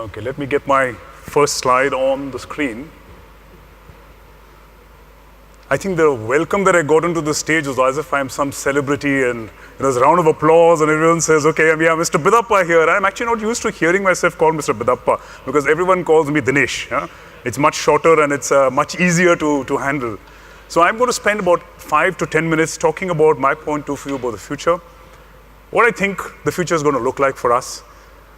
Okay, let me get my first slide on the screen. I think the welcome that I got into the stage was as if I'm some celebrity, and there's a round of applause and everyone says, okay, yeah, Mr. Bidappa here. I'm actually not used to hearing myself called Mr. Bidappa because everyone calls me Dinesh. Yeah? It's much shorter and it's much easier to handle. So I'm going to spend about 5 to 10 minutes talking about my point of view about the future, what I think the future is going to look like for us,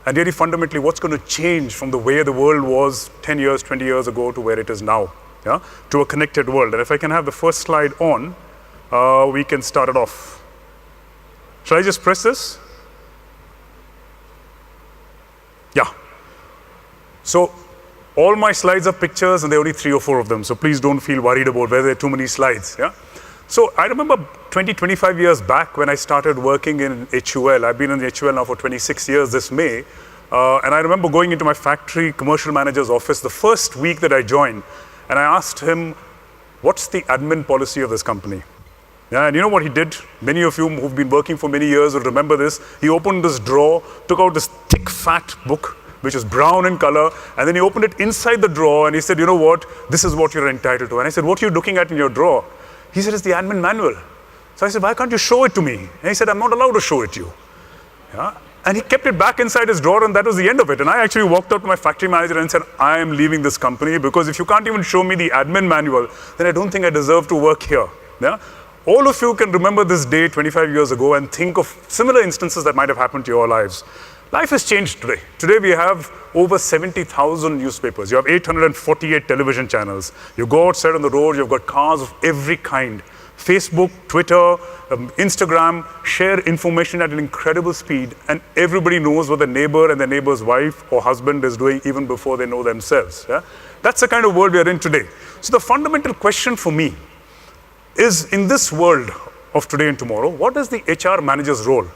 and really fundamentally what's going to change from the way the world was 10 years, 20 years ago to where it is now, yeah, to a connected world. And if I can have the first slide on, we can start it off. Shall I just press this? Yeah. So all my slides are pictures and there are only 3 or 4 of them. So please don't feel worried about whether there are too many slides. Yeah. So I remember 25 years back when I started working in HUL. I've been in HUL now for 26 years this May. And I remember going into my factory commercial manager's office the first week that I joined. And I asked him, what's the admin policy of this company? Yeah, and you know what he did? Many of you who've been working for many years will remember this. He opened this drawer, took out this thick, fat book, which is brown in color, and then he opened it inside the drawer and he said, you know what? This is what you're entitled to. And I said, what are you looking at in your drawer? He said, it's the admin manual. So I said, why can't you show it to me? And he said, I'm not allowed to show it to you. Yeah? And he kept it back inside his drawer, and that was the end of it. And I actually walked out to my factory manager and said, I am leaving this company because if you can't even show me the admin manual, then I don't think I deserve to work here. Yeah? All of you can remember this day 25 years ago and think of similar instances that might have happened to your lives. Life has changed today. Today we have over 70,000 newspapers. You have 848 television channels. You go outside on the road, you've got cars of every kind. Facebook, Twitter, Instagram share information at an incredible speed, and everybody knows what the neighbor and the neighbor's wife or husband is doing even before they know themselves. Yeah? That's the kind of world we are in today. So the fundamental question for me is, in this world of today and tomorrow, what is the HR manager's role?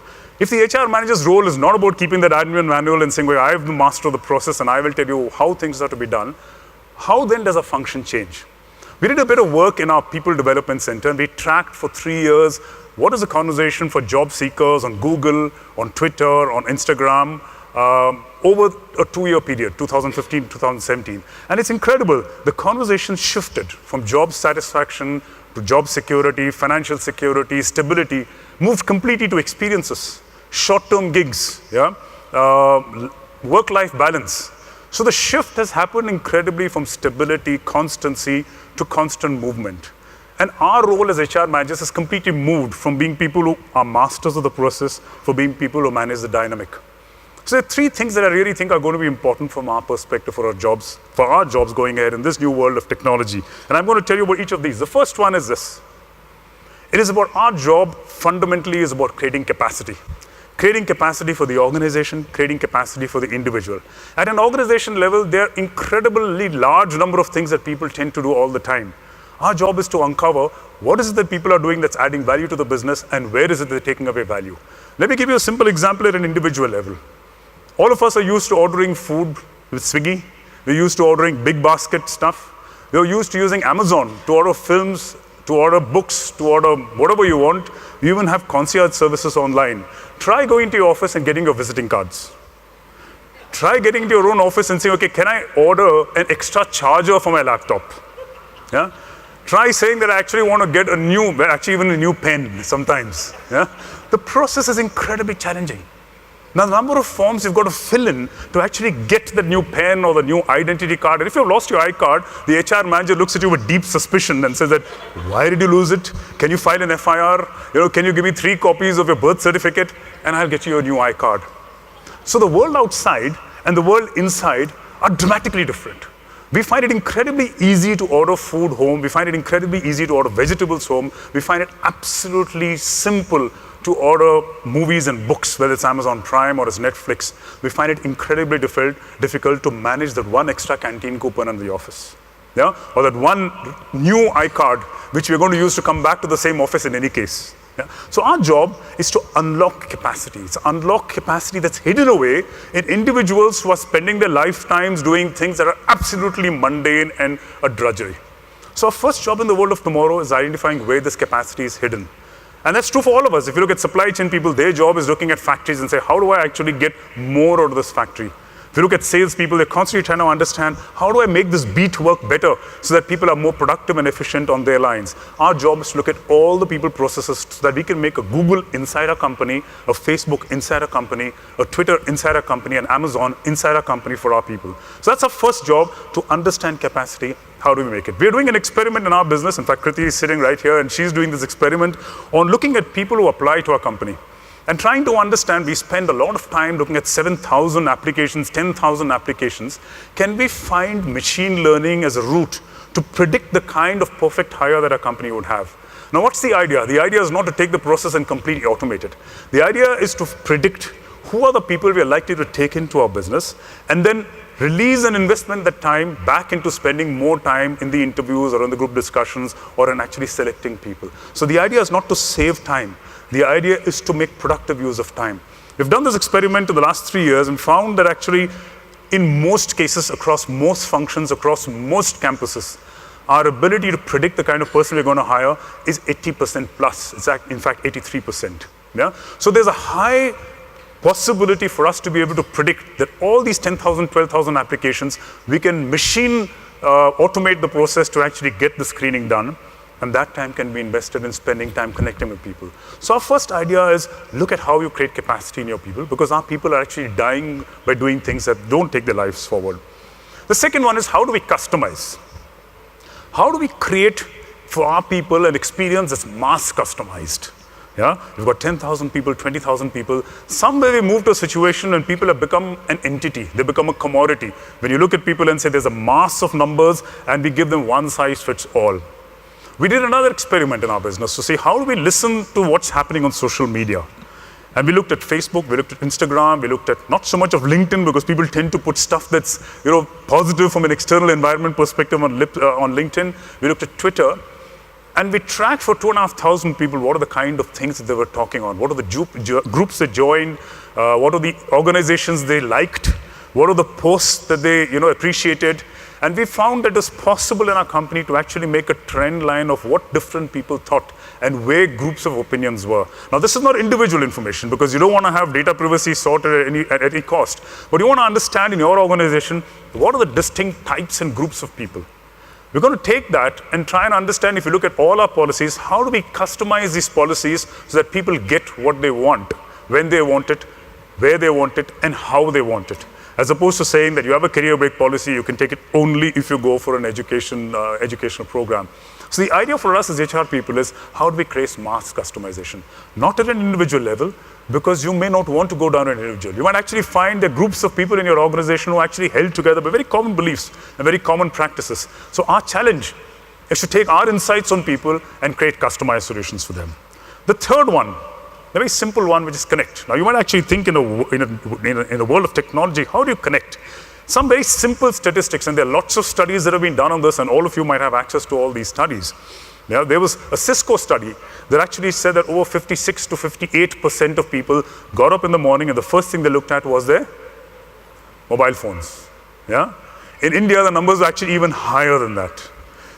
If the HR manager's role is not about keeping that admin manual and saying, well, I have the master of the process and I will tell you how things are to be done, how then does a function change? We did a bit of work in our People Development Center, and we tracked for 3 years what is the conversation for job seekers on Google, on Twitter, on Instagram, over a 2-year period, 2015 to 2017. And it's incredible. The conversation shifted from job satisfaction to job security, financial security, stability, moved completely to experiences, short-term gigs, yeah? Work-life balance. So the shift has happened incredibly from stability, constancy, to constant movement. And our role as HR managers has completely moved from being people who are masters of the process for being people who manage the dynamic. So there are 3 things that I really think are going to be important from our perspective for our jobs going ahead in this new world of technology. And I'm going to tell you about each of these. The first one is this. It is about our job fundamentally is about creating capacity. Creating capacity for the organization, creating capacity for the individual. At an organization level, there are incredibly large number of things that people tend to do all the time. Our job is to uncover what is it that people are doing that's adding value to the business and where is it they're taking away value. Let me give you a simple example at an individual level. All of us are used to ordering food with Swiggy. We're used to ordering big basket stuff. We're used to using Amazon to order films, to order books, to order whatever you want. We even have concierge services online. Try going to your office and getting your visiting cards. Try getting to your own office and saying, okay, can I order an extra charger for my laptop? Yeah? Try saying that I actually want to get even a new pen sometimes. Yeah? The process is incredibly challenging. Now, the number of forms you've got to fill in to actually get the new pen or the new identity card. And if you've lost your iCard, the HR manager looks at you with deep suspicion and says that, why did you lose it? Can you file an FIR? Can you give me 3 copies of your birth certificate? And I'll get you a new iCard. So the world outside and the world inside are dramatically different. We find it incredibly easy to order food home. We find it incredibly easy to order vegetables home. We find it absolutely simple to order movies and books, whether it's Amazon Prime or it's Netflix. We find it incredibly difficult to manage that one extra canteen coupon in the office. Yeah? Or that one new iCard, which we're going to use to come back to the same office in any case. Yeah? So our job is to unlock capacity. It's unlock capacity that's hidden away in individuals who are spending their lifetimes doing things that are absolutely mundane and a drudgery. So our first job in the world of tomorrow is identifying where this capacity is hidden. And that's true for all of us. If you look at supply chain people, their job is looking at factories and say, how do I actually get more out of this factory? If you look at salespeople, they're constantly trying to understand, how do I make this beat work better so that people are more productive and efficient on their lines? Our job is to look at all the people processes so that we can make a Google inside our company, a Facebook inside our company, a Twitter inside our company, and Amazon inside our company for our people. So that's our first job, to understand capacity. How do we make it? We're doing an experiment in our business. In fact, Kriti is sitting right here, and she's doing this experiment on looking at people who apply to our company. And trying to understand, we spend a lot of time looking at 7,000 applications, 10,000 applications. Can we find machine learning as a route to predict the kind of perfect hire that our company would have? Now, what's the idea? The idea is not to take the process and completely automate it. The idea is to predict who are the people we are likely to take into our business, and then release and investment that time back into spending more time in the interviews or in the group discussions or in actually selecting people. So the idea is not to save time. The idea is to make productive use of time. We've done this experiment in the last 3 years and found that actually, in most cases, across most functions, across most campuses, our ability to predict the kind of person we're going to hire is 80% plus. It's in fact 83%. Yeah? So there's a high possibility for us to be able to predict that all these 10,000, 12,000 applications, we can machine automate the process to actually get the screening done. And that time can be invested in spending time connecting with people. So our first idea is, look at how you create capacity in your people, because our people are actually dying by doing things that don't take their lives forward. The second one is, how do we customize? How do we create for our people an experience that's mass customized? Yeah? We've got 10,000 people, 20,000 people. Somewhere we move to a situation when people have become an entity. They become a commodity. When you look at people and say there's a mass of numbers and we give them one size fits all. We did another experiment in our business to see how do we listen to what's happening on social media. And we looked at Facebook, we looked at Instagram, we looked at not so much of LinkedIn, because people tend to put stuff that's positive from an external environment perspective on LinkedIn. We looked at Twitter, and we tracked for 2,500 people what are the kind of things that they were talking on, what are the groups they joined, what are the organizations they liked, what are the posts that they appreciated. And we found that it's possible in our company to actually make a trend line of what different people thought and where groups of opinions were. Now, this is not individual information, because you don't want to have data privacy sorted at any cost. But you want to understand in your organization, what are the distinct types and groups of people. We're going to take that and try and understand, if you look at all our policies, how do we customize these policies so that people get what they want, when they want it, where they want it, and how they want it. As opposed to saying that you have a career break policy, you can take it only if you go for an educational program. So the idea for us as HR people is, how do we create mass customization? Not at an individual level, because you may not want to go down an individual. You might actually find there are groups of people in your organization who are actually held together by very common beliefs and very common practices. So our challenge is to take our insights on people and create customized solutions for them. The third one, a very simple one, which is connect. Now, you might actually think in a world of technology, how do you connect? Some very simple statistics, and there are lots of studies that have been done on this, and all of you might have access to all these studies. Yeah, there was a Cisco study that actually said that over 56 to 58% of people got up in the morning and the first thing they looked at was their mobile phones. Yeah? In India, the numbers are actually even higher than that.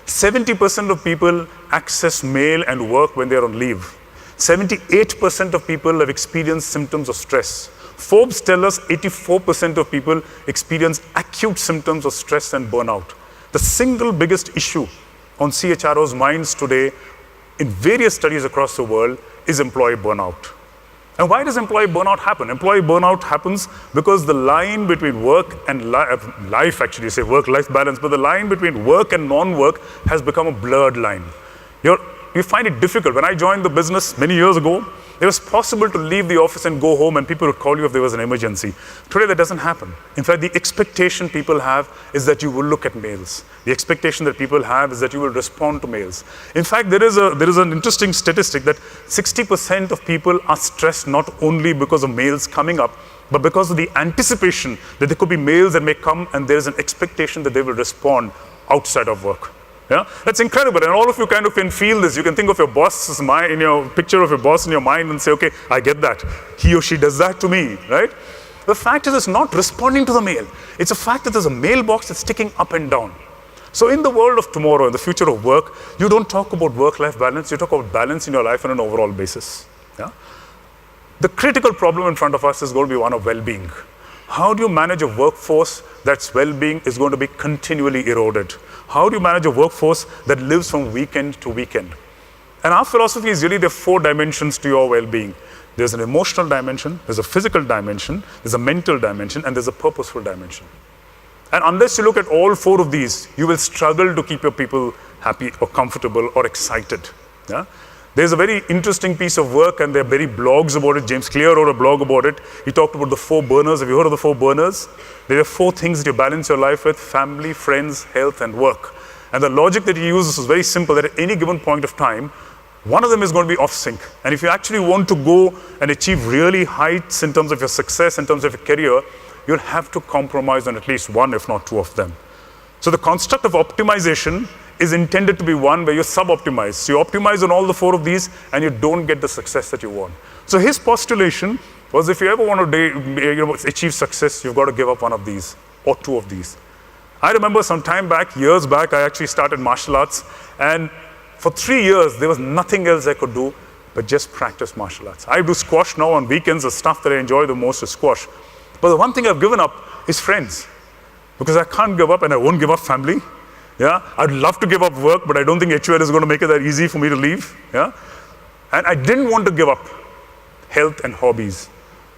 70% of people access mail and work when they're on leave. 78% of people have experienced symptoms of stress. Forbes tell us 84% of people experience acute symptoms of stress and burnout. The single biggest issue on CHRO's minds today in various studies across the world is employee burnout. And why does employee burnout happen? Employee burnout happens because the line between work and life, actually you say work-life balance, but the line between work and non-work has become a blurred line. You find it difficult. When I joined the business many years ago, it was possible to leave the office and go home and people would call you if there was an emergency. Today that doesn't happen. In fact, the expectation people have is that you will look at mails. The expectation that people have is that you will respond to mails. In fact, there is an interesting statistic that 60% of people are stressed not only because of mails coming up, but because of the anticipation that there could be mails that may come and there is an expectation that they will respond outside of work. Yeah? That's incredible, and all of you kind of can feel this. You can think of your boss's mind, picture of your boss in your mind and say, okay, I get that. He or she does that to me, right? The fact is, it's not responding to the mail. It's a fact that there's a mailbox that's ticking up and down. So in the world of tomorrow, in the future of work, you don't talk about work-life balance, you talk about balance in your life on an overall basis. Yeah? The critical problem in front of us is going to be one of well-being. How do you manage a workforce that's well-being is going to be continually eroded? How do you manage a workforce that lives from weekend to weekend? And our philosophy is really there are 4 dimensions to your well-being. There's an emotional dimension, there's a physical dimension, there's a mental dimension, and there's a purposeful dimension. And unless you look at all 4 of these, you will struggle to keep your people happy or comfortable or excited. Yeah? There's a very interesting piece of work, and there are very blogs about it. James Clear wrote a blog about it. He talked about the 4 burners. Have you heard of the 4 burners? There are 4 things that you balance your life with: family, friends, health, and work. And the logic that he uses is very simple, that at any given point of time, one of them is going to be off sync. And if you actually want to go and achieve really heights in terms of your success, in terms of your career, you'll have to compromise on at least 1, if not 2 of them. So the construct of optimization is intended to be one where you sub-optimize. So you optimize on all the 4 of these and you don't get the success that you want. So his postulation was, if you ever want to achieve success, you've got to give up 1 of these or 2 of these. I remember some time back, years back, I actually started martial arts, and for 3 years, there was nothing else I could do but just practice martial arts. I do squash now on weekends. The stuff that I enjoy the most is squash. But the one thing I've given up is friends, because I can't give up and I won't give up family. Yeah, I'd love to give up work, but I don't think HUL is going to make it that easy for me to leave. Yeah, and I didn't want to give up health and hobbies.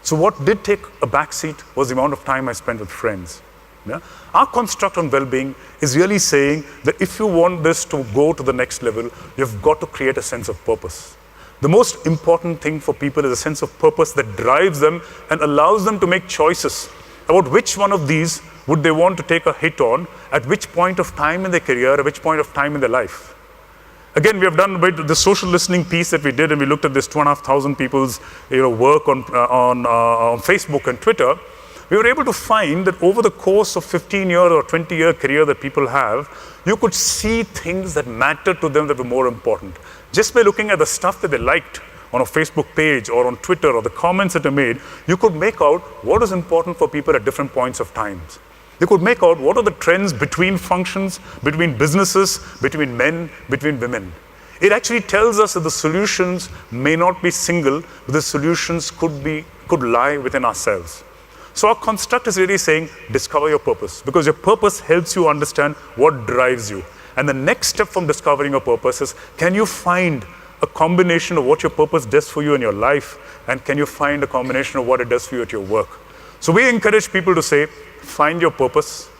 So what did take a backseat was the amount of time I spent with friends. Yeah? Our construct on well-being is really saying that if you want this to go to the next level, you've got to create a sense of purpose. The most important thing for people is a sense of purpose that drives them and allows them to make choices about which one of these would they want to take a hit on, at which point of time in their career, at which point of time in their life. Again, we have done the social listening piece that we did, and we looked at this 2,500 people's work on Facebook and Twitter. We were able to find that over the course of 15-year or 20-year career that people have, you could see things that mattered to them that were more important. Just by looking at the stuff that they liked on a Facebook page or on Twitter or the comments that they made, you could make out what is important for people at different points of time. They could make out what are the trends between functions, between businesses, between men, between women. It actually tells us that the solutions may not be single, but the solutions could lie within ourselves. So our construct is really saying, discover your purpose, because your purpose helps you understand what drives you. And the next step from discovering your purpose is, can you find a combination of what your purpose does for you in your life, and can you find a combination of what it does for you at your work? So we encourage people to say, find your purpose,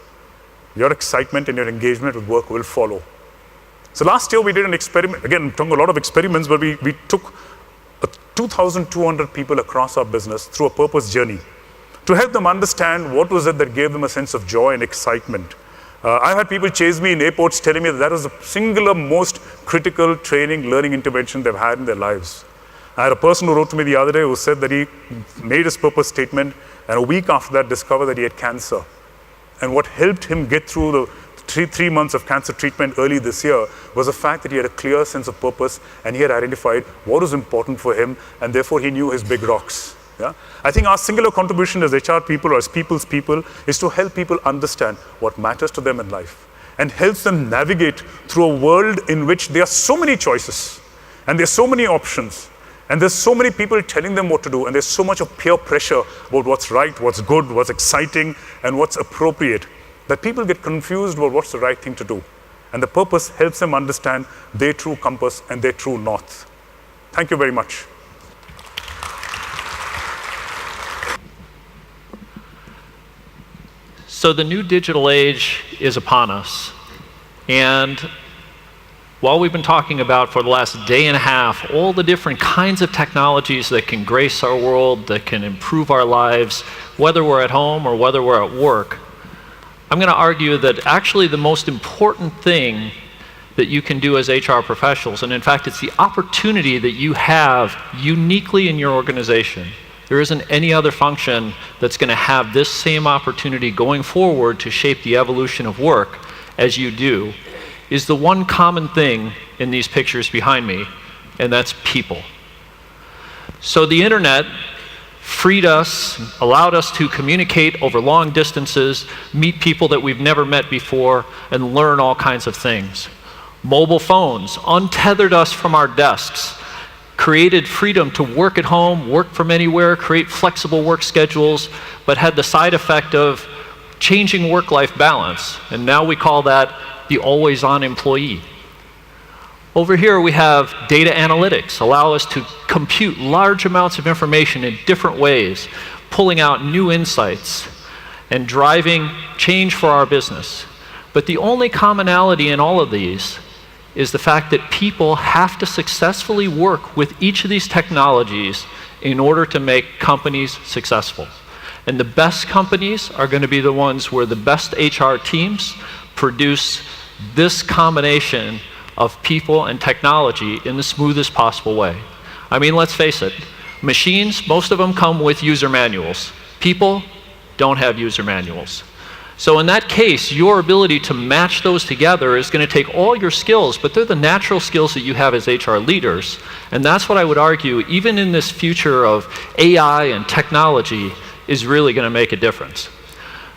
your excitement and your engagement with work will follow. So last year we did an experiment, again, talking a lot of experiments, but we took 2,200 people across our business through a purpose journey to help them understand what was it that gave them a sense of joy and excitement. I've had people chase me in airports telling me that was the singular most critical training, learning intervention they've had in their lives. I had a person who wrote to me the other day who said that he made his purpose statement, and a week after that discovered that he had cancer. And what helped him get through the three months of cancer treatment early this year was the fact that he had a clear sense of purpose, and he had identified what was important for him, and therefore he knew his big rocks. Yeah? I think our singular contribution as HR people or as people's people is to help people understand what matters to them in life and helps them navigate through a world in which there are so many choices and there are so many options and there's so many people telling them what to do, and there's so much of peer pressure about what's right, what's good, what's exciting, and what's appropriate, that people get confused about what's the right thing to do. And the purpose helps them understand their true compass and their true north. Thank you very much. So the new digital age is upon us. And while we've been talking about for the last day and a half all the different kinds of technologies that can grace our world, that can improve our lives, whether we're at home or whether we're at work, I'm going to argue that actually the most important thing that you can do as HR professionals, and in fact it's the opportunity that you have uniquely in your organization. There isn't any other function that's going to have this same opportunity going forward to shape the evolution of work as you do, is the one common thing in these pictures behind me, and that's people. So the internet freed us, allowed us to communicate over long distances, meet people that we've never met before, and learn all kinds of things. Mobile phones untethered us from our desks, created freedom to work at home, work from anywhere, create flexible work schedules, but had the side effect of changing work-life balance. And now we call that the always-on employee. Over here we have data analytics, allow us to compute large amounts of information in different ways, pulling out new insights and driving change for our business. But the only commonality in all of these is the fact that people have to successfully work with each of these technologies in order to make companies successful. And the best companies are going to be the ones where the best HR teams produce this combination of people and technology in the smoothest possible way. I mean, let's face it, machines, most of them come with user manuals. People don't have user manuals. So in that case, your ability to match those together is going to take all your skills, but they're the natural skills that you have as HR leaders. And that's what I would argue, even in this future of AI and technology, is really going to make a difference.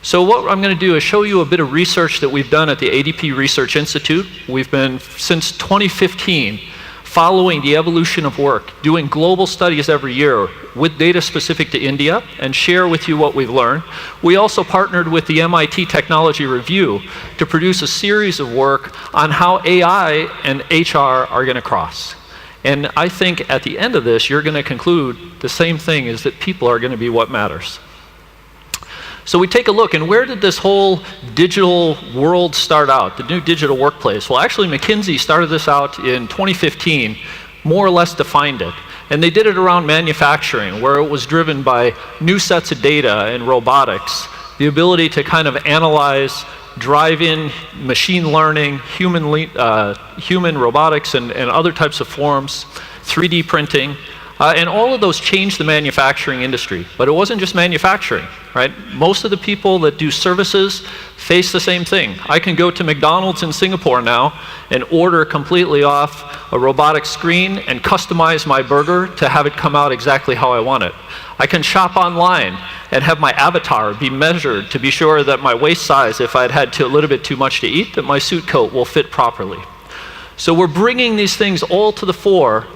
So what I'm going to do is show you a bit of research that we've done at the ADP Research Institute. We've been, since 2015, following the evolution of work, doing global studies every year with data specific to India, and share with you what we've learned. We also partnered with the MIT Technology Review to produce a series of work on how AI and HR are going to cross. And I think at the end of this, you're going to conclude the same thing, is that people are going to be what matters. So we take a look, and where did this whole digital world start out, the new digital workplace? Well, actually, McKinsey started this out in 2015, more or less defined it. And they did it around manufacturing, where it was driven by new sets of data and robotics, the ability to kind of analyze, drive in machine learning, human robotics, and other types of forms, 3D printing. And all of those changed the manufacturing industry. But it wasn't just manufacturing, right? Most of the people that do services face the same thing. I can go to McDonald's in Singapore now and order completely off a robotic screen and customize my burger to have it come out exactly how I want it. I can shop online and have my avatar be measured to be sure that my waist size, if I'd had a little bit too much to eat, that my suit coat will fit properly. So we're bringing these things all to the fore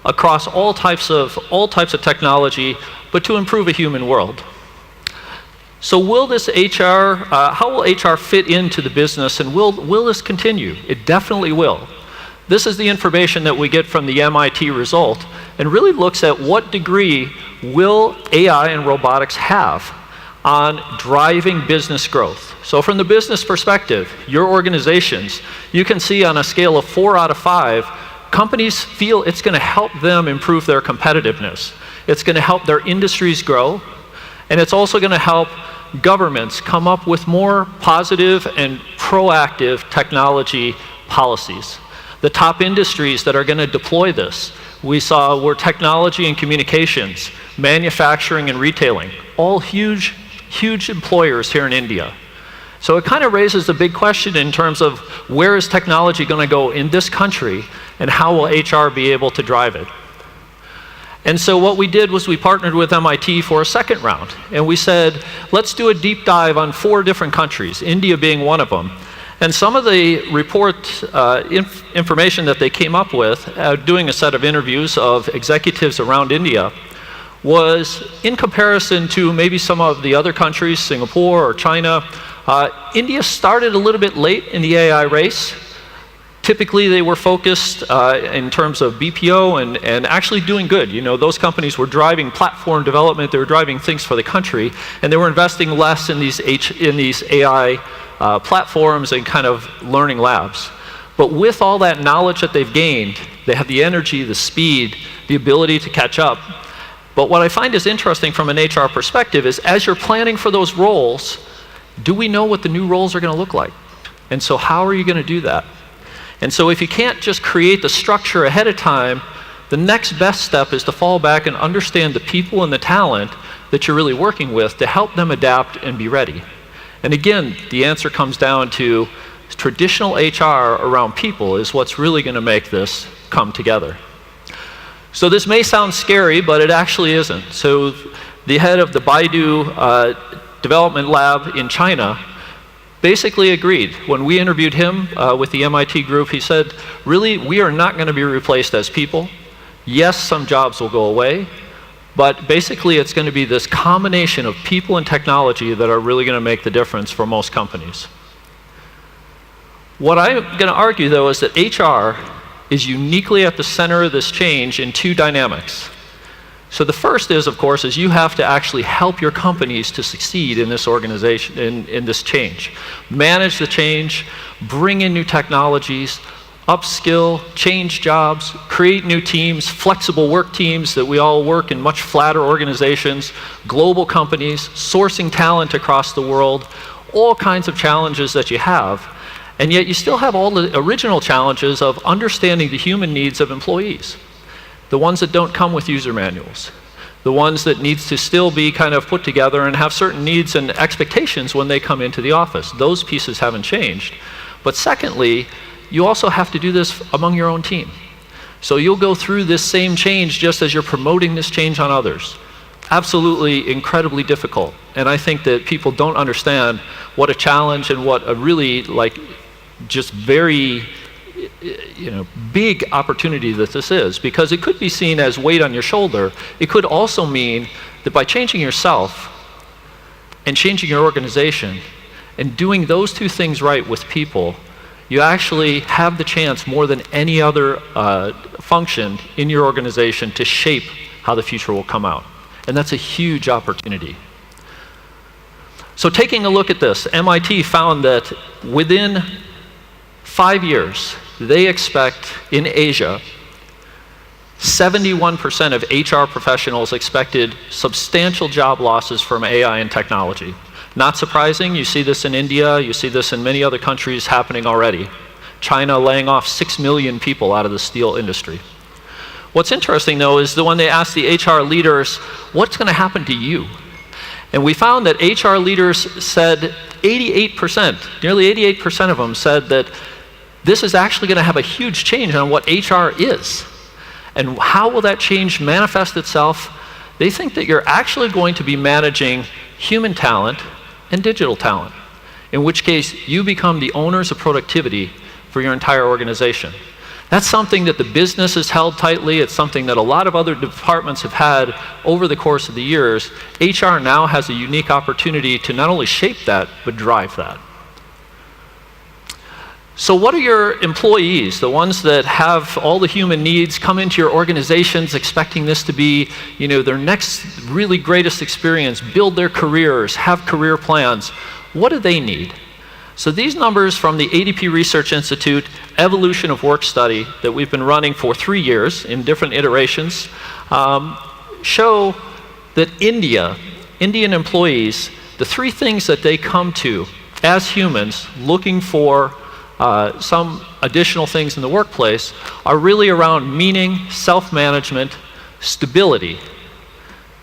across all types of technology, but to improve a human world. So will this HR, how will HR fit into the business, and will this continue? It definitely will. This is the information that we get from the MIT result, and really looks at what degree will AI and robotics have on driving business growth. So from the business perspective, your organizations, you can see on a scale of 4 out of 5, companies feel it's going to help them improve their competitiveness. It's going to help their industries grow, and it's also going to help governments come up with more positive and proactive technology policies. The top industries that are going to deploy this, we saw, were technology and communications, manufacturing and retailing, all huge employers here in India. So it kind of raises the big question in terms of where is technology going to go in this country, and how will HR be able to drive it? And so what we did was we partnered with MIT for a second round, and we said, let's do a deep dive on 4 different countries, India being one of them. And some of the information that they came up with, doing a set of interviews of executives around India, was in comparison to maybe some of the other countries, Singapore or China, India started a little bit late in the AI race. Typically, they were focused in terms of BPO and actually doing good. You know, those companies were driving platform development, they were driving things for the country, and they were investing less in these AI platforms and kind of learning labs. But with all that knowledge that they've gained, they have the energy, the speed, the ability to catch up. But what I find is interesting from an HR perspective is, as you're planning for those roles, do we know what the new roles are going to look like? And so how are you going to do that? And so if you can't just create the structure ahead of time, the next best step is to fall back and understand the people and the talent that you're really working with to help them adapt and be ready. And again, the answer comes down to traditional HR around people is what's really going to make this come together. So this may sound scary, but it actually isn't. So the head of the Baidu development lab in China basically agreed. When we interviewed him with the MIT group, he said, really, we are not going to be replaced as people. Yes, some jobs will go away, but basically it's going to be this combination of people and technology that are really going to make the difference for most companies. What I'm going to argue, though, is that HR is uniquely at the center of this change in two dynamics. So the first is, of course, is you have to actually help your companies to succeed in this organization, in this change. Manage the change, bring in new technologies, upskill, change jobs, create new teams, flexible work teams that we all work in much flatter organizations, global companies, sourcing talent across the world, all kinds of challenges that you have. And yet you still have all the original challenges of understanding the human needs of employees. The ones that don't come with user manuals. The ones that needs to still be kind of put together and have certain needs and expectations when they come into the office. Those pieces haven't changed. But secondly, you also have to do this among your own team. So you'll go through this same change just as you're promoting this change on others. Absolutely incredibly difficult. And I think that people don't understand what a challenge and what a really just very big opportunity that this is, because it could be seen as weight on your shoulder. It could also mean that by changing yourself and changing your organization and doing those two things right with people, you actually have the chance more than any other function in your organization to shape how the future will come out. And that's a huge opportunity. So taking a look at this, MIT found that within 5 years, they expect in Asia, 71% of HR professionals expected substantial job losses from AI and technology. Not surprising, you see this in India, you see this in many other countries happening already. China laying off 6 million people out of the steel industry. What's interesting though is that when they asked the HR leaders, what's going to happen to you? And we found that HR leaders said 88%, nearly 88% of them said that this is actually going to have a huge change on what HR is. And how will that change manifest itself? They think that you're actually going to be managing human talent and digital talent, in which case you become the owners of productivity for your entire organization. That's something that the business has held tightly. It's something that a lot of other departments have had over the course of the years. HR now has a unique opportunity to not only shape that, but drive that. So what are your employees, the ones that have all the human needs, come into your organizations expecting this to be, their next really greatest experience, build their careers, have career plans? What do they need? So these numbers from the ADP Research Institute Evolution of Work study that we've been running for 3 years in different iterations show that Indian employees, the 3 things that they come to as humans looking for some additional things in the workplace are really around meaning, self-management, stability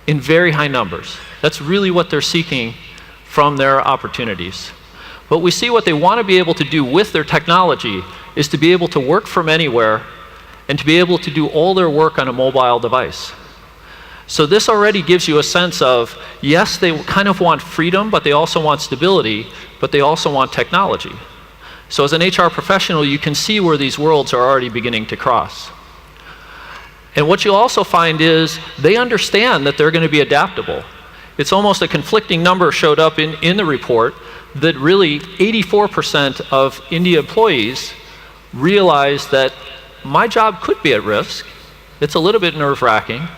in very high numbers. That's really what they're seeking from their opportunities. But we see what they want to be able to do with their technology is to be able to work from anywhere and to be able to do all their work on a mobile device. So this already gives you a sense of, yes, they kind of want freedom, but they also want stability, but they also want technology. So as an HR professional, you can see where these worlds are already beginning to cross. And what you'll also find is they understand that they're going to be adaptable. It's almost a conflicting number showed up in the report that really 84% of India employees realize that my job could be at risk. It's a little bit nerve-wracking.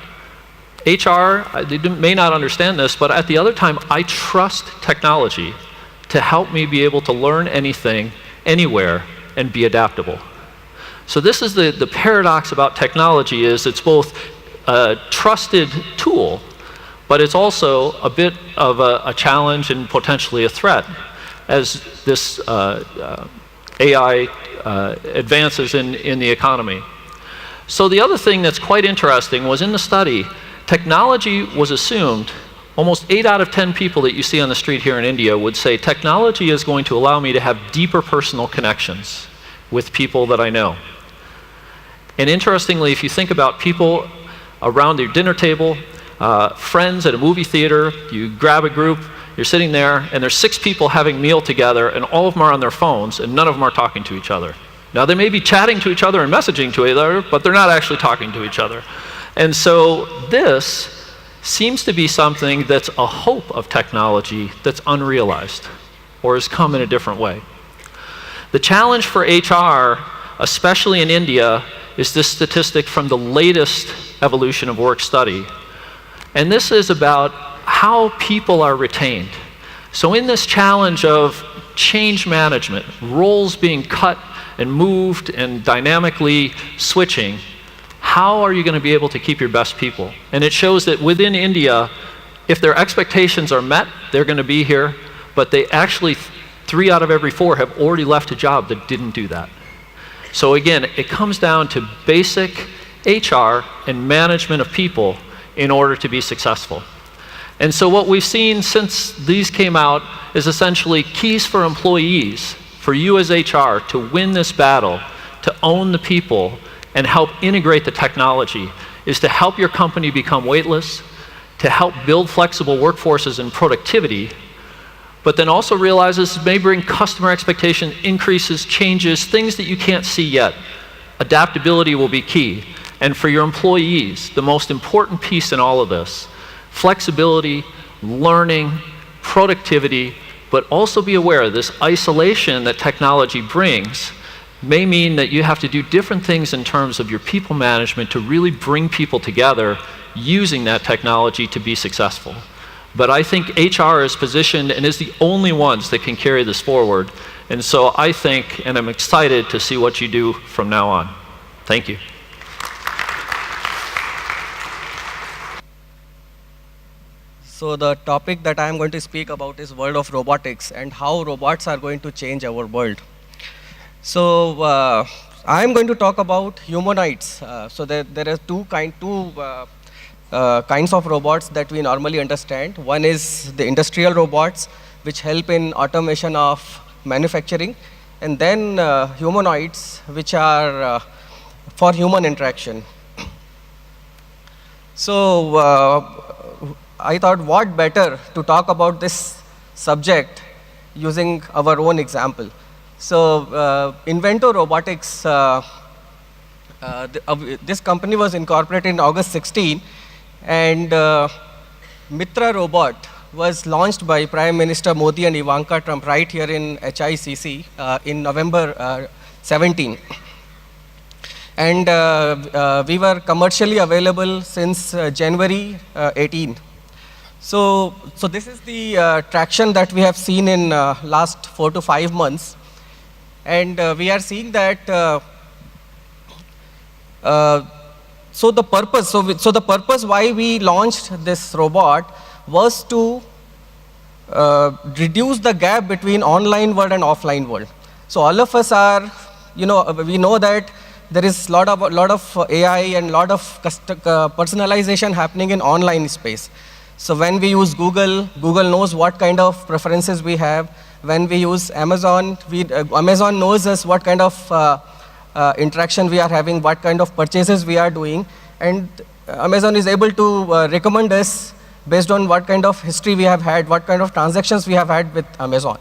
HR, they may not understand this, but at the other time, I trust technology to help me be able to learn anything, anywhere, and be adaptable. So this is the paradox about technology, is it's both a trusted tool, but it's also a bit of a challenge and potentially a threat as this AI advances in the economy. So the other thing that's quite interesting was in the study, technology was assumed. Almost 8 out of 10 people that you see on the street here in India would say technology is going to allow me to have deeper personal connections with people that I know. And interestingly, if you think about people around your dinner table, friends at a movie theater, you grab a group, you're sitting there, and there's 6 people having a meal together, and all of them are on their phones, and none of them are talking to each other. Now, they may be chatting to each other and messaging to each other, but they're not actually talking to each other. And so this seems to be something that's a hope of technology that's unrealized or has come in a different way. The challenge for HR, especially in India, is this statistic from the latest evolution of work study. And this is about how people are retained. So in this challenge of change management, roles being cut and moved and dynamically switching, how are you going to be able to keep your best people? And it shows that within India, if their expectations are met, they're going to be here, but they actually, 3 out of every 4 have already left a job that didn't do that. So again, it comes down to basic HR and management of people in order to be successful. And so what we've seen since these came out is essentially keys for employees, for you as HR to win this battle, to own the people, and help integrate the technology, is to help your company become weightless, to help build flexible workforces and productivity, but then also realizes this may bring customer expectation increases, changes, things that you can't see yet. Adaptability will be key. And for your employees, the most important piece in all of this, flexibility, learning, productivity, but also be aware this isolation that technology brings may mean that you have to do different things in terms of your people management to really bring people together using that technology to be successful. But I think HR is positioned and is the only ones that can carry this forward. And so I think, and I'm excited to see what you do from now on. Thank you. So the topic that I am going to speak about is world of robotics and how robots are going to change our world. So I am going to talk about humanoids. So there are two kinds of robots that we normally understand. One is the industrial robots, which help in automation of manufacturing, and then humanoids, which are for human interaction. So I thought what better to talk about this subject using our own example. So Invento Robotics, this company was incorporated in August 16, and Mitra Robot was launched by Prime Minister Modi and Ivanka Trump right here in HICC in November 17. And we were commercially available since January 18. So this is the traction that we have seen in last 4 to 5 months. And we are seeing that so the purpose why we launched this robot was to reduce the gap between online world and offline world. So all of us are, we know that there is lot of AI and lot of personalization happening in online space. So when we use Google knows what kind of preferences we have. When we use Amazon, Amazon knows us what kind of interaction we are having, what kind of purchases we are doing, and Amazon is able to recommend us based on what kind of history we have had, what kind of transactions we have had with Amazon.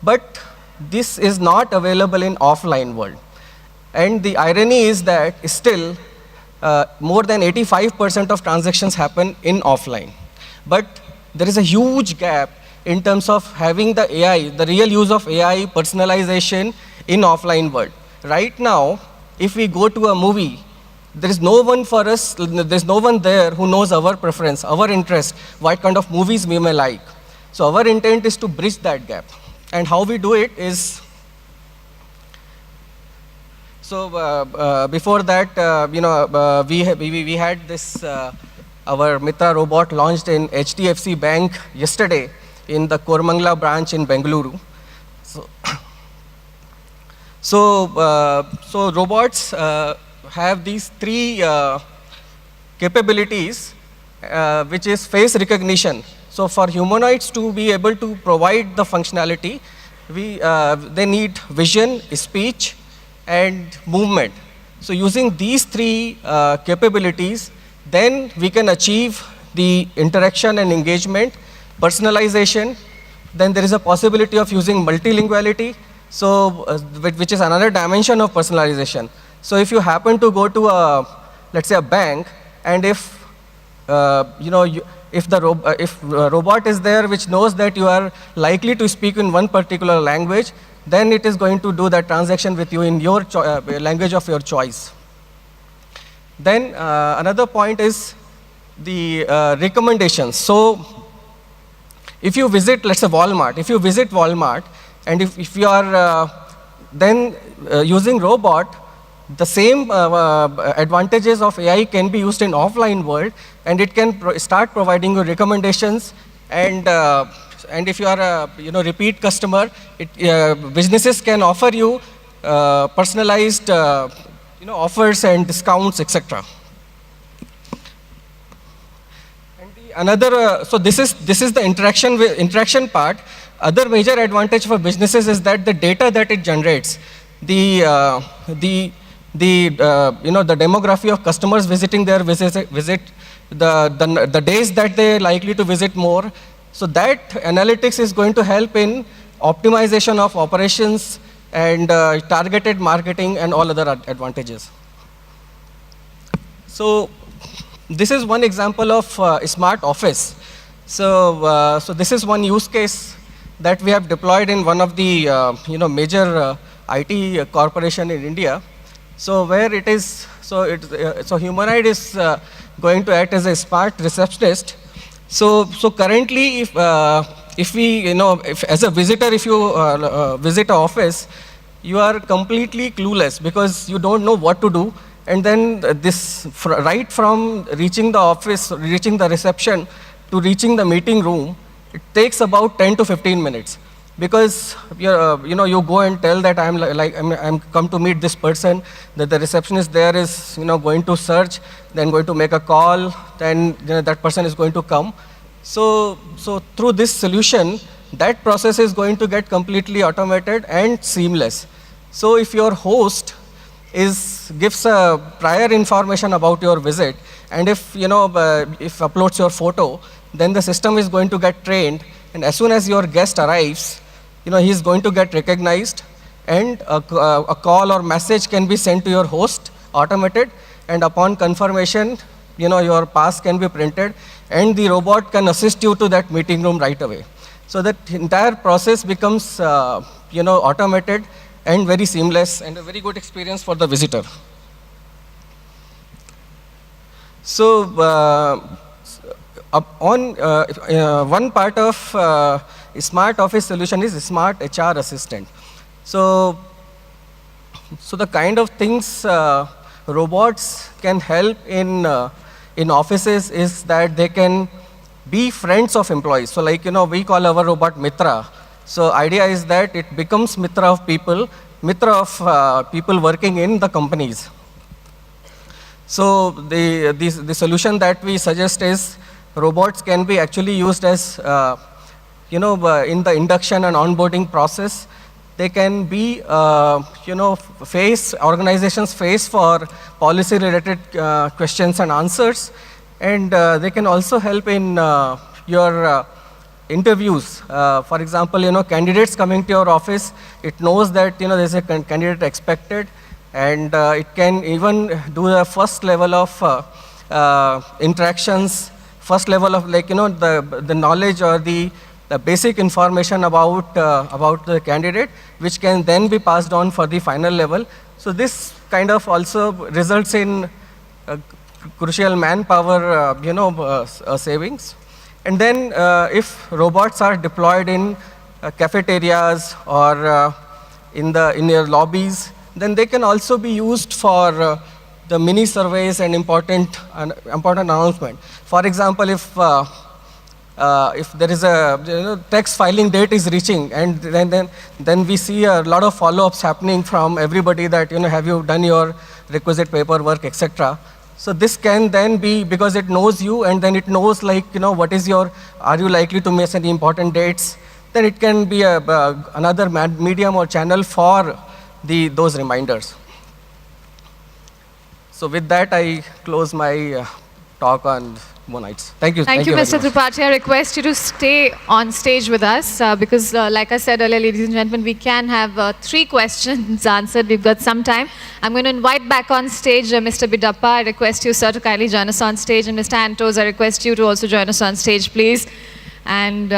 But this is not available in offline world. And the irony is that still more than 85% of transactions happen in offline. But there is a huge gap in terms of having the AI, the real use of AI personalization in offline world. Right now, if we go to a movie, there is no one for us, there's no one there who knows our preference, our interest, what kind of movies we may like. So our intent is to bridge that gap. And how we do it is, so before that, we had this, our Mitra robot launched in HDFC Bank yesterday in the Kormangla branch in Bengaluru. So robots have these 3 capabilities, which is face recognition. So for humanoids to be able to provide the functionality, they need vision, speech, and movement. So using these 3 capabilities, then we can achieve the interaction and engagement, personalization. Then there is a possibility of using multilinguality. So, which is another dimension of personalization. So if you happen to go to let's say a bank, and if if the robot is there which knows that you are likely to speak in one particular language, then it is going to do that transaction with you in your language of your choice. Then another point is the recommendations. So if you visit, let's say Walmart, and if you are then using robot, the same advantages of AI can be used in offline world, and it can start providing you recommendations. And if you are a repeat customer, businesses can offer you personalized offers and discounts, etc. So this is the interaction part. Other major advantage for businesses is that the data that it generates, the demography of customers visiting their visit, the days that they are likely to visit more. So that analytics is going to help in optimization of operations and targeted marketing and all other advantages. So this is one example of smart office. So this is one use case that we have deployed in one of the major IT corporation in India. So where it is, so humanoid is going to act as a smart receptionist. So currently, if as a visitor, if you visit an office, you are completely clueless because you don't know what to do. And then right from reaching the office, reaching the reception, to reaching the meeting room, it takes about 10 to 15 minutes. Because you go and tell that I'm come to meet this person, that the receptionist there is going to search, then going to make a call, then that person is going to come. So through this solution, that process is going to get completely automated and seamless. So if your host gives prior information about your visit, and if uploads your photo, then the system is going to get trained, and as soon as your guest arrives, he is going to get recognized, and a call or message can be sent to your host, automated, and upon confirmation, your pass can be printed, and the robot can assist you to that meeting room right away. So that entire process becomes automated and very seamless, and a very good experience for the visitor. So one part of smart office solution is smart HR assistant. So the kind of things robots can help in offices is that they can be friends of employees. So we call our robot Mitra. So idea is that it becomes Mitra of people working in the companies. So the solution that we suggest is robots can be actually used as in the induction and onboarding process. They can be organizations face for policy related questions and answers, and they can also help in your interviews. For example, candidates coming to your office, it knows that there's a candidate expected, and it can even do the first level of interactions, first level of the knowledge or the basic information about the candidate, which can then be passed on for the final level. So this kind of also results in crucial manpower savings. And then if robots are deployed in cafeterias or in your lobbies, then they can also be used for the mini surveys and important announcement. For example, if there is a tax filing date is reaching, and then we see a lot of follow-ups happening from everybody that have you done your requisite paperwork, etc. So this can then be, because it knows you, and then it knows what is are you likely to miss any important dates, then it can be another medium or channel for those reminders. So with that, I close my talk on humanoids. Thank you. Thank you, very Mr. much. Tripathi. I request you to stay on stage with us because, like I said earlier, ladies and gentlemen, we can have 3 questions answered. We've got some time. I'm going to invite back on stage Mr. Bidappa. I request you, sir, to kindly join us on stage. And Mr. Antos, I request you to also join us on stage, please. And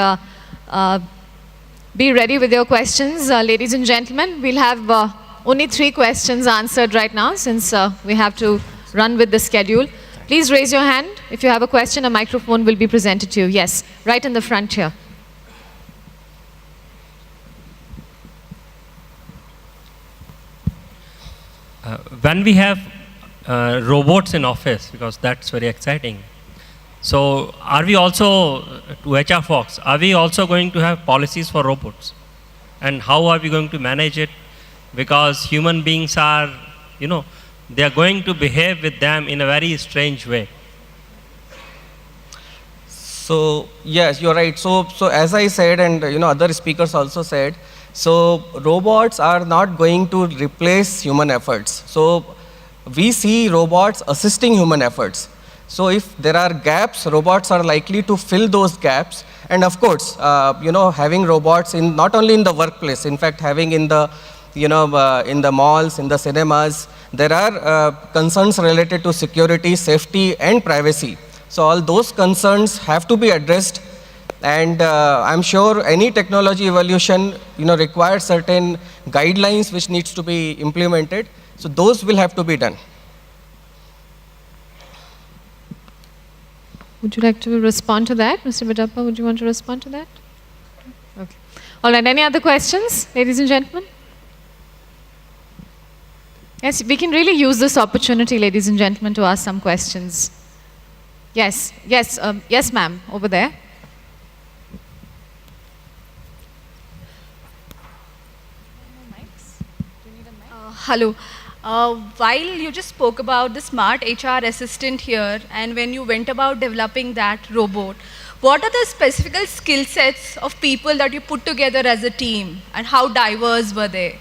be ready with your questions. Ladies and gentlemen, we'll have only 3 questions answered right now since we have to run with the schedule. Please raise your hand. If you have a question, a microphone will be presented to you. Yes, right in the front here. When we have robots in office, because that's very exciting. So are we also, to HR folks, are we also going to have policies for robots? And how are we going to manage it? Because human beings are, they are going to behave with them in a very strange way. So yes, you're right. So as I said, and other speakers also said, so robots are not going to replace human efforts. So we see robots assisting human efforts. So if there are gaps, robots are likely to fill those gaps. And of course, having robots in not only in the workplace, in fact, having in the in the malls, in the cinemas, there are concerns related to security, safety, and privacy. So all those concerns have to be addressed. And I'm sure any technology evolution, requires certain guidelines which needs to be implemented. So those will have to be done. Would you like to respond to that? Mr. Bidappa, would you want to respond to that? Okay. All right, any other questions, ladies and gentlemen? Yes, we can really use this opportunity, ladies and gentlemen, to ask some questions. Yes, yes, ma'am, over there. Hello. While you just spoke about the smart HR assistant here, and when you went about developing that robot, what are the specific skill sets of people that you put together as a team, and how diverse were they?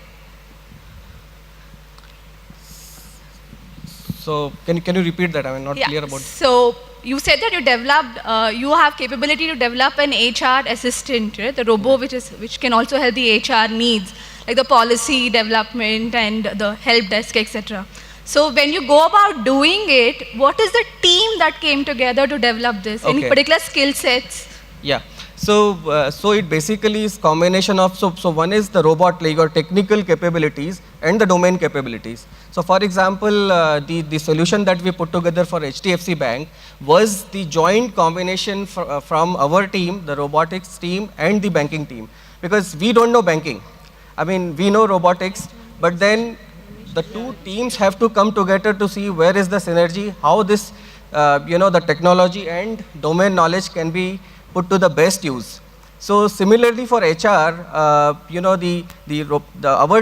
So can you repeat that? I'm not clear about. So you said that you developed, you have capability to develop an HR assistant, right? The robot which can also help the HR needs, like the policy development and the help desk, etc. So when you go about doing it, what is the team that came together to develop this? Okay. Any particular skill sets? Yeah. So it basically is combination of, so one is the robot, like your technical capabilities and the domain capabilities. So for example, the solution that we put together for HDFC Bank was the joint combination from our team, the robotics team and the banking team. Because we don't know banking. I mean, we know robotics, but then the two teams have to come together to see where is the synergy, how this, the technology and domain knowledge can be put to the best use. So similarly for HR, our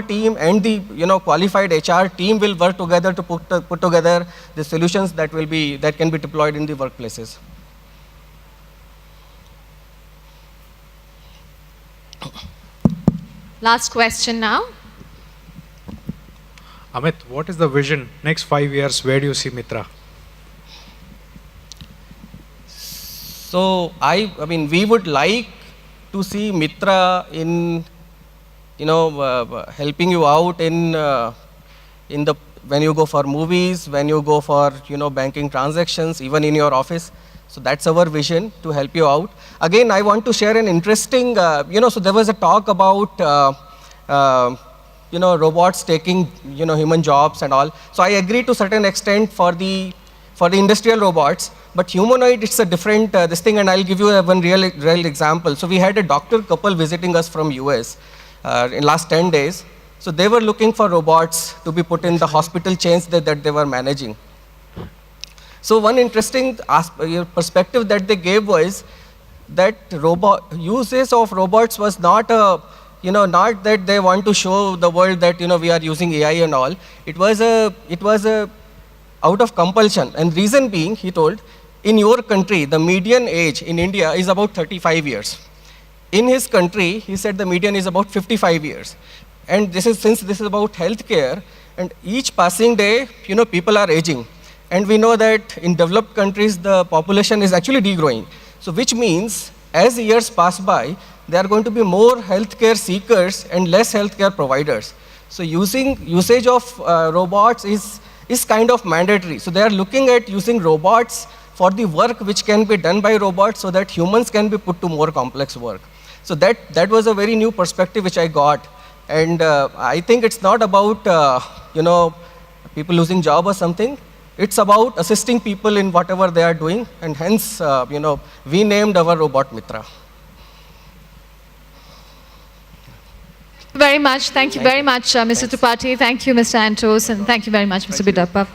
team and the qualified HR team will work together to put together the solutions that can be deployed in the workplaces. Last question now. Amit, what is the vision? Next 5 years, where do you see Mitra? So I mean, we would like to see Mitra in, helping you out when you go for movies, when you go for, banking transactions, even in your office. So that's our vision, to help you out. Again, I want to share an interesting, so there was a talk about, robots taking, human jobs and all. So I agree to a certain extent for the industrial robots, but humanoid, it's a different this thing, and I'll give you one real example. So we had a doctor couple visiting us from US in last 10 days. So they were looking for robots to be put in the hospital chains that they were managing. So one interesting perspective that they gave was that uses of robots was not not that they want to show the world that we are using AI and all. It was a out of compulsion, and reason being, he told, in your country the median age in India is about 35 years. In his country, he said the median is about 55 years. And since this is about healthcare, and each passing day, people are aging. and we know that in developed countries, the population is actually degrowing. So which means, as years pass by, there are going to be more healthcare seekers and less healthcare providers. So usage of robots is kind of mandatory. So they are looking at using robots for the work which can be done by robots so that humans can be put to more complex work. So that was a very new perspective which I got. And I think it's not about people losing job or something. It's about assisting people in whatever they are doing, and hence we named our robot Mitra. Very much. Thank you very much, Mr. Tripathi. Thank you, Mr. Antos, and thank you very much, Mr. Bidappa.